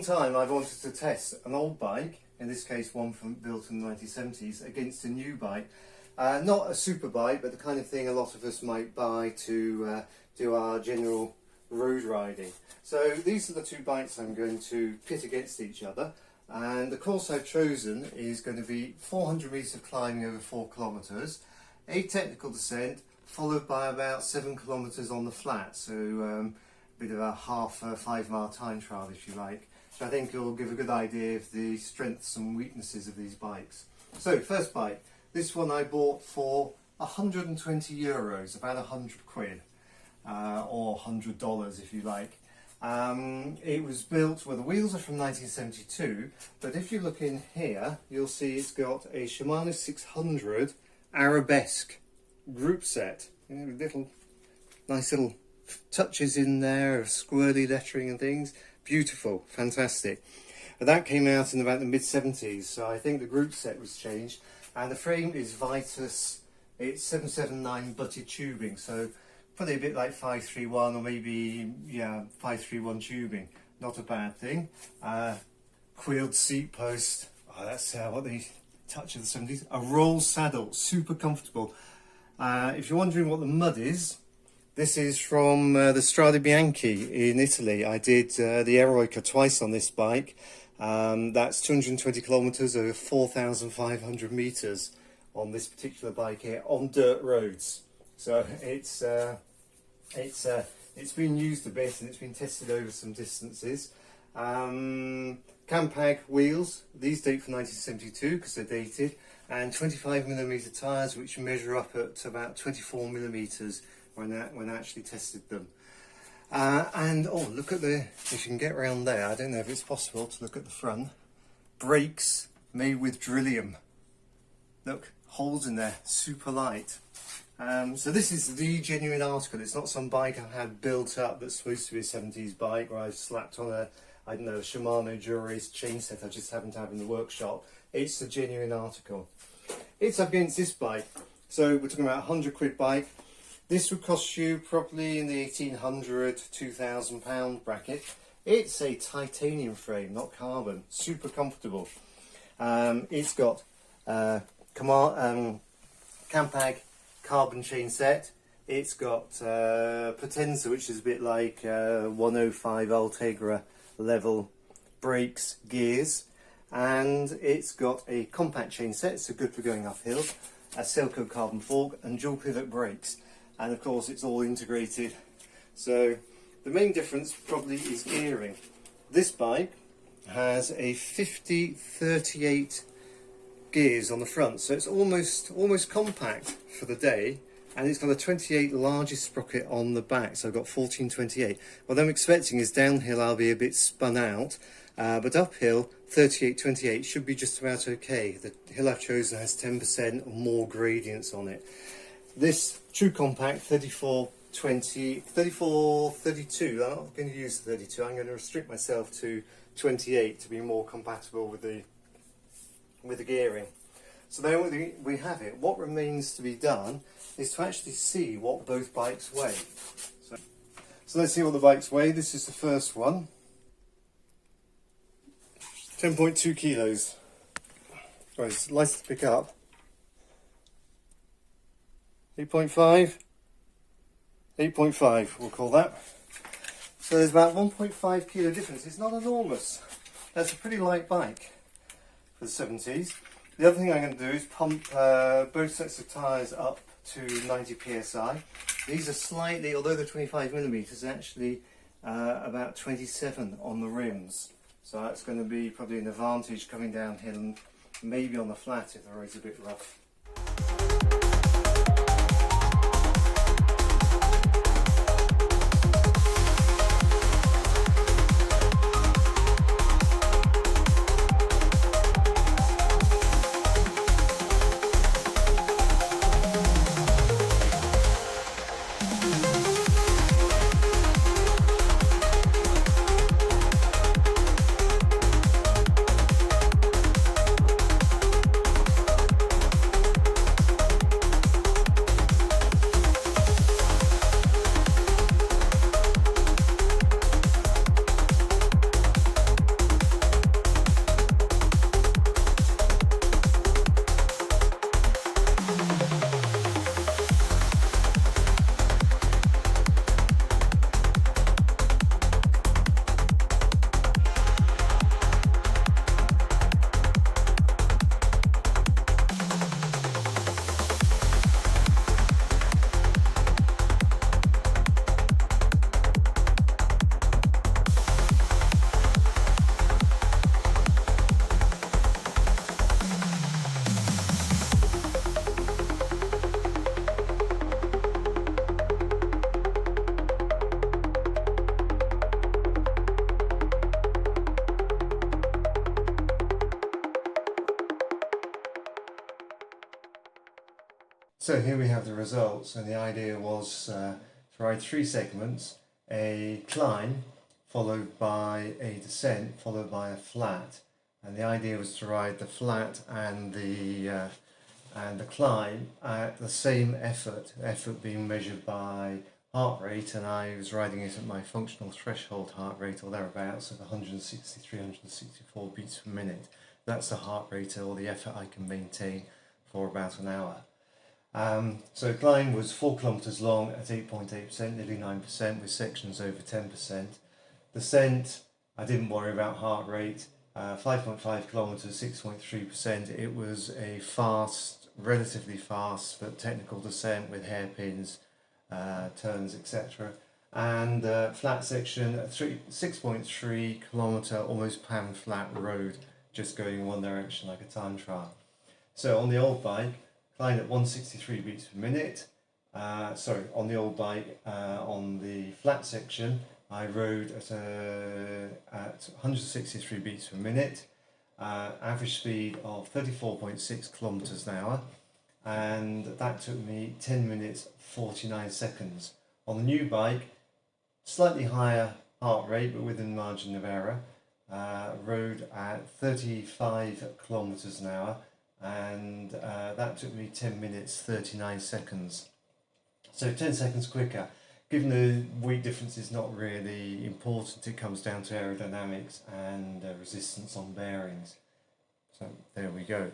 time I've wanted to test an old bike, in this case one built in the 1970s, against a new bike. Not a super bike, but the kind of thing a lot of us might buy to do our general road riding. So these are the two bikes I'm going to pit against each other, and the course I've chosen is going to be 400 metres of climbing over 4 kilometres, a technical descent followed by about 7 kilometres on the flat, so a bit of a half 5 mile time trial if you like. So I think it will give a good idea of the strengths and weaknesses of these bikes. So first bike, this one I bought for 120 euros, about 100 quid. Or $100 if you like. It was built, well, the wheels are from 1972, but if you look in here you'll see it's got a Shimano 600 Arabesque group set. Nice little touches in there of squirrely lettering and things. Beautiful, fantastic. But that came out in about the mid-70s, so I think the group set was changed, and the frame is Vitus. It's 779 butted tubing, so probably a bit like 531, or maybe, yeah, 531 tubing. Not a bad thing. Quilled seat post. Oh, that's what they touch of the 70s. A roll saddle, super comfortable. If you're wondering what the mud is, this is from the Strade Bianchi in Italy. I did the Eroica twice on this bike. That's 220 kilometres over 4,500 metres on this particular bike here on dirt roads. So it's been used a bit and it's been tested over some distances. Campag wheels, these date from 1972 because they're dated, and 25mm tyres which measure up at about 24mm when I actually tested them. And oh, look at if you can get around there, I don't know if it's possible to look at the front. Brakes made with drillium. Look, holes in there, super light. So this is the genuine article. It's not some bike I've had built up that's supposed to be a 70s bike where I've slapped on a, I don't know, a Shimano Dura-Ace chain set I just happen to have in the workshop. It's a genuine article. It's up against this bike. So we're talking about a 100 quid bike. This would cost you probably in the 1800 to 2000 pound bracket. It's a titanium frame, not carbon. Super comfortable. It's got Campag carbon chain set. It's got Potenza, which is a bit like 105 Ultegra level brakes, gears, and it's got a compact chain set, so good for going uphill, a Selco carbon fork and dual pivot brakes, and of course it's all integrated. So the main difference probably is gearing. This bike has a 50-38 gears on the front, so it's almost compact for the day, and it's got a 28 largest sprocket on the back, so I've got 14-28. What I'm expecting is downhill I'll be a bit spun out, but uphill 38-28 should be just about okay. The hill I've chosen has 10% or more gradients on it. This true compact 34-32, I'm not going to use 32, I'm going to restrict myself to 28 to be more compatible with the gearing. So there we have it. What remains to be done is to actually see what both bikes weigh. So let's see what the bikes weigh. This is the first one. 10.2 kilos. Right, it's nice to pick up. 8.5. 8.5 we'll call that. So there's about 1.5 kilo difference. It's not enormous. That's a pretty light bike for the 70s. The other thing I'm going to do is pump both sets of tyres up to 90 psi. These are slightly, although they're 25mm, actually about 27 on the rims. So that's going to be probably an advantage coming downhill and maybe on the flat if the road's a bit rough. So here we have the results, and the idea was to ride 3 segments: a climb followed by a descent followed by a flat. And the idea was to ride the flat and the climb at the same effort being measured by heart rate, and I was riding it at my functional threshold heart rate or thereabouts of 163, 164 beats per minute. That's the heart rate or the effort I can maintain for about an hour. So climb was 4 kilometres long at 8.8%, nearly 9%, with sections over 10%. Descent, I didn't worry about heart rate, 5.5 kilometres, 6.3%. It was a fast, relatively fast, but technical descent with hairpins, turns, etc. And flat section, 6.3 kilometre, almost pan flat road, just going in one direction like a time trial. So on the old bike, climbed at 163 beats per minute. On the old bike, on the flat section, I rode at 163 beats per minute, average speed of 34.6 kilometers an hour, and that took me 10 minutes 49 seconds. On the new bike, slightly higher heart rate but within margin of error, rode at 35 kilometers an hour, and that took me 10 minutes 39 seconds. So 10 seconds quicker. Given the weight difference is not really important, it comes down to aerodynamics and resistance on bearings. So there we go.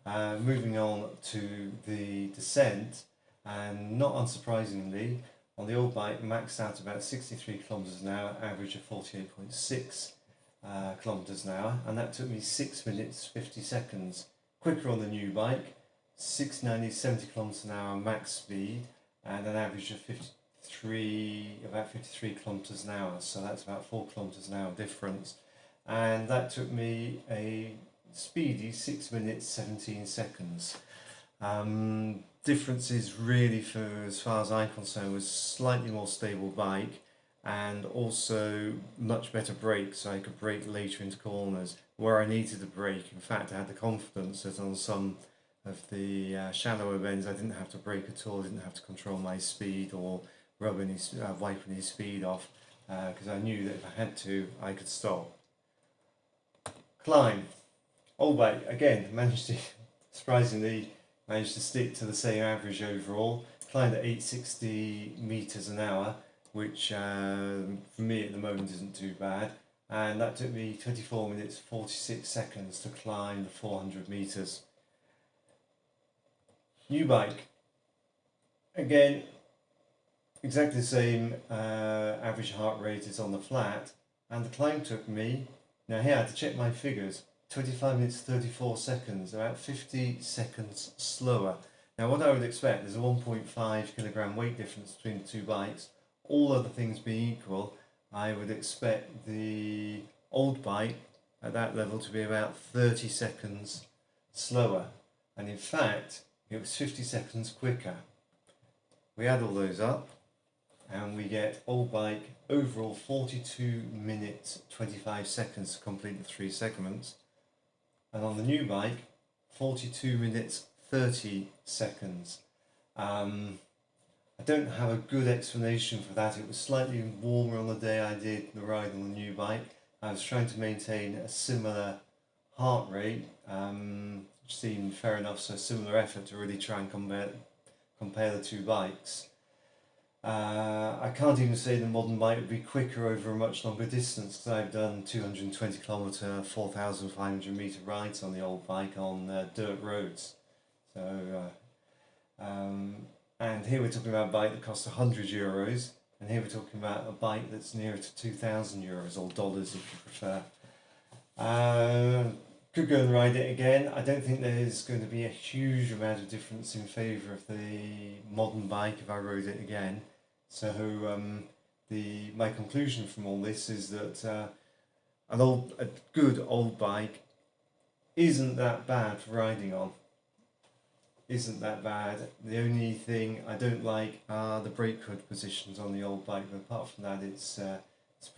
Moving on to the descent, and not unsurprisingly, on the old bike maxed out about 63 kilometers an hour, average of 48.6 kilometers an hour, and that took me 6 minutes 50 seconds. Quicker on the new bike, 70 kilometers an hour max speed, and an average of about 53 kilometers an hour, so that's about 4 kilometers an hour difference, and that took me a speedy 6 minutes 17 seconds. Difference is really, for as far as I'm concerned, was slightly more stable bike and also much better brakes, so I could brake later into corners where I needed to brake. In fact, I had the confidence that on some of the shallower bends I didn't have to brake at all, didn't have to control my speed or wipe any speed off, because I knew that if I had to, I could stop. Climb. Old bike, again, surprisingly managed to stick to the same average overall. Climbed at 860 meters an hour, which for me at the moment isn't too bad, and that took me 24 minutes 46 seconds to climb the 400 meters. New bike, again, exactly the same average heart rate as on the flat, and the climb took me, now here I had to check my figures, 25 minutes 34 seconds, about 50 seconds slower. Now what I would expect, there's a 1.5 kilogram weight difference between the two bikes. All other things being equal, I would expect the old bike at that level to be about 30 seconds slower, and in fact it was 50 seconds quicker. We add all those up and we get old bike overall 42 minutes 25 seconds to complete the 3 segments, and on the new bike 42 minutes 30 seconds. I don't have a good explanation for that. It was slightly warmer on the day I did the ride on the new bike. I was trying to maintain a similar heart rate, which seemed fair enough, so a similar effort to really try and compare the two bikes. I can't even say the modern bike would be quicker over a much longer distance, because I've done 220 kilometre, 4,500 metre rides on the old bike on dirt roads. So, and here we're talking about a bike that costs €100, and here we're talking about a bike that's nearer to €2,000 or dollars if you prefer. Could go and ride it again. I don't think there's going to be a huge amount of difference in favour of the modern bike if I rode it again. So my conclusion from all this is that a good old bike isn't that bad for riding on. Isn't that bad. The only thing I don't like are the brake hood positions on the old bike, but apart from that it's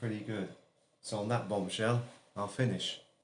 pretty good. So on that bombshell, I'll finish.